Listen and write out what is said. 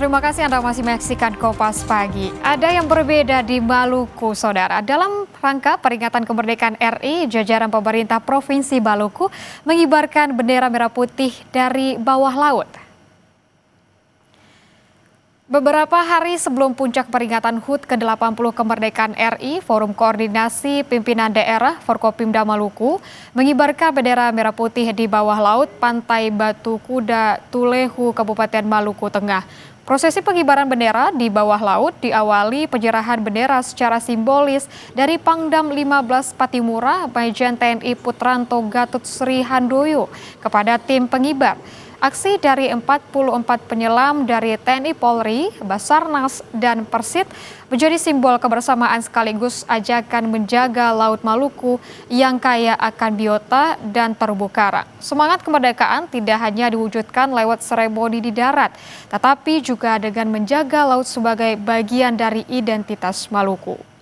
terima kasih Anda masih menyaksikan Kompas Pagi. Ada yang berbeda di Maluku, Saudara. Dalam rangka peringatan kemerdekaan RI, jajaran pemerintah Provinsi Maluku mengibarkan bendera merah putih dari bawah laut. Beberapa hari sebelum puncak peringatan HUT ke-80 kemerdekaan RI, Forum Koordinasi Pimpinan Daerah Forkopimda Maluku mengibarkan bendera merah putih di bawah laut Pantai Batu Kuda, Tulehu, Kabupaten Maluku Tengah. Prosesi pengibaran bendera di bawah laut diawali penyerahan bendera secara simbolis dari Pangdam 15 Patimura, Majen TNI Putranto Gatut Sri Handoyo kepada tim pengibar. Aksi dari 44 penyelam dari TNI Polri, Basarnas, dan Persit menjadi simbol kebersamaan sekaligus ajakan menjaga Laut Maluku yang kaya akan biota dan terumbu karang. Semangat kemerdekaan tidak hanya diwujudkan lewat seremoni di darat, tetapi juga dengan menjaga laut sebagai bagian dari identitas Maluku.